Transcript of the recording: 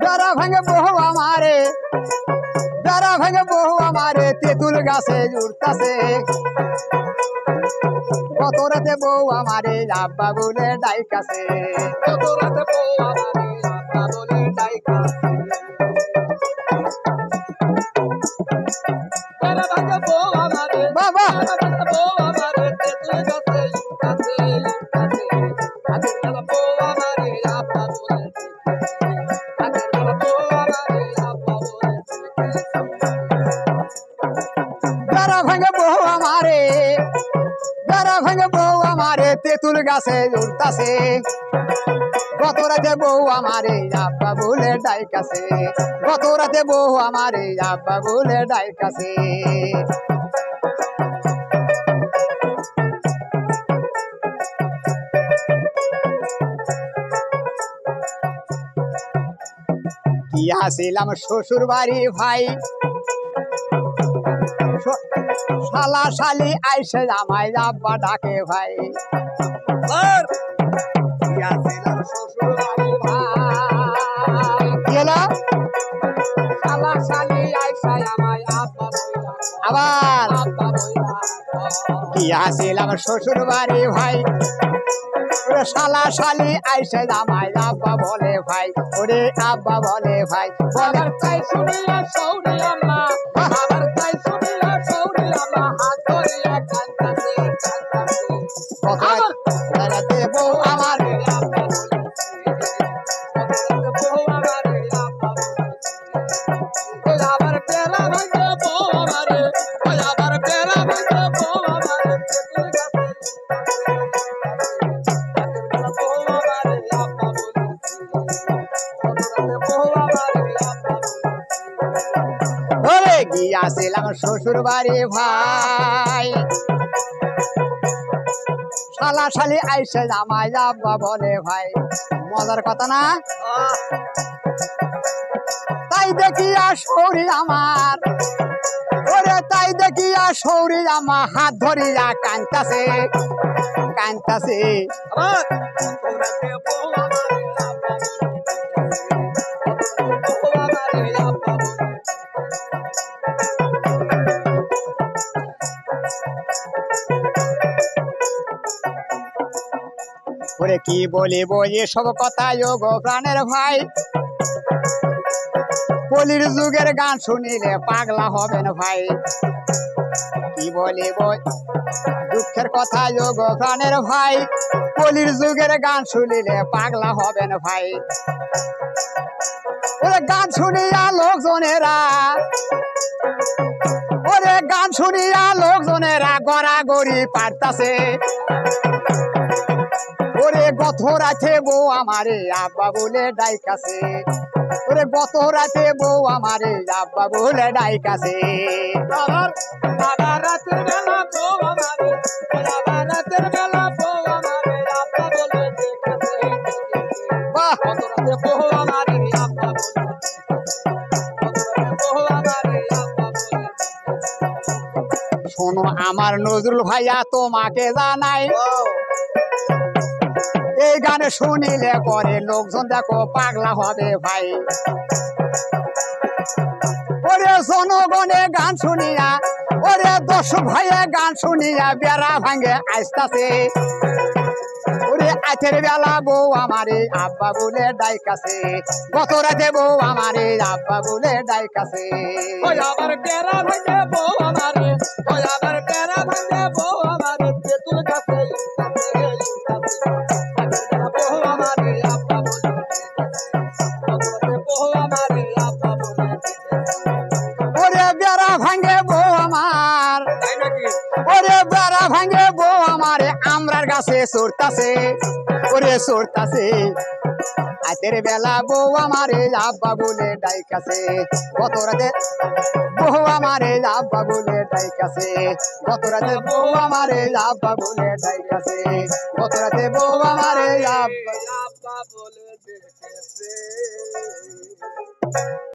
যারা ভাঙে বহু আমারে, যারা ভাঙে বহু আমারে তেঁতুল গাছে উঠতাছে। কত রাতে বউ আমারে আব্বা বলে ডাইকাছে, কত রাতে বউ আমারে আব্বা বলে ডাইকাছে। যারা ভাঙে বউ আমারে, বাবা যারা ভাঙে বউ আমারে তেঁতুল গাছে উঠতাছে, উঠতাছে। আজের বেলা বউ আমারে আব্বা বলে যারা ভাঙে বউ আমারে, যারা ভাঙে বউ আমারে তেঁতুল গাছে উঠতাছে। গত রাতে বউ আমারে আব্বা বলে ডাইকাছে, গত রাতে বউ আমারে আব্বা বলে ডাইকাছে। কি আসিলাম শ্বশুর বাড়ি ভাই, শালা শালি আইসে আমায় আব্বা ডাকে ভাই। শ্বশুর বাড়ি ভাই কি হলো, শালা শালি আইসে আমায় আব্বা আবার কি আসিলাম শ্বশুর বাড়ি ভাই, শালা শালি আইসে আমায় আব্বা বলে ভাই, ওরে আব্বা বলে ভাই। বলার তাই শুনিয়া সৌরি আম্মা, আবার তাই শুনিয়া সৌরি আম্মা হাত ধরিয়া কাঁদতাছে, কাঁদতাছে। কত রাতে বউ আমারে আব্বা বলেছে, কত রাতে বউ আমারে আব্বা বলেছে। আবার পেরা ভাঙে বউ আমারে, আবার পেরা ভাঙে বউ আমারে তেঁতুল গাছে গিয়াছিলাম শ্বশুর বাড়ি ভাই, শালা শালি আইসে আমায় আব্বা বলে ভাই। মজার কথা না, তাই দেখিয়া সৌরি আমার, ওরে তাই দেখিয়া সৌরি আমার হাত ধরিয়া কাঁদতাছে, কাঁদতাছে। ওরে কি বলিব এসব কথা গো প্রাণের ভাই, কলির যুগের গান শুনিলে পাগলা হবেন ভাই। কি বলিব দুঃখের কথা গো প্রাণের ভাই, কলির যুগের গান শুনিলে পাগলা হবেন ভাই। ওরে গান শুনিয়া লোকজনেরা, ওরে গান শুনিয়া লোকজনেরা গড়াগড়ি পারতাছে। ওরে গত রাতে বউ আমারে আব্বা বলে ডাইকাছে, ওরে গত রাতে বউ আমারে আব্বা বলে ডাইকাছে। রাতের বেলা বউ আমারে, রাতের বেলা বউ আমারে আব্বা বলে ডাইকাছে। বাহ, গত রাতে বউ আমারে আব্বা বলে, গত রাতে বউ আমারে আব্বা বলে। শোনো আমার নজরুল ভাইয়া তোমাকে জানাই, এই গানে শুনিলে পরে লোকজন দেখো পাগলা হবে ভাই। ওরে জনগণে গান শুনিয়া, ওরে দর্শক ভাইয়ে গান শুনিয়া বেড়া ভাঙে আইসতাছে। ওরে আজের বেলা বউ আমারে আব্বা বলে ডাইকাছে, গত রাতে বউ আমারে আব্বা বলে ডাইকাছে। আবার বেড়া ভাঙে বউ আমারে, আবার বেড়া ভাঙে বউ আমারে তেঁতুল গাছে উঠতাছে, উঠতাছে। ওরে বেড়া ভাঙে বউ আমার, ওরে বেড়া ভাঙে বউ আমারে আমরার গাছে চড়তাছে, ওরে চড়তাছে। রাতের বেলা বউ আমারে আব্বা বলে ডাইকাছে, গত রাতে বউ আমারে আব্বা বলে ডাইকাছে, গত রাতে বউ আমারে আব্বা বলে ডাইকাছে, গত রাতে বউ আমারে আব্বা বলে ডেকেছে।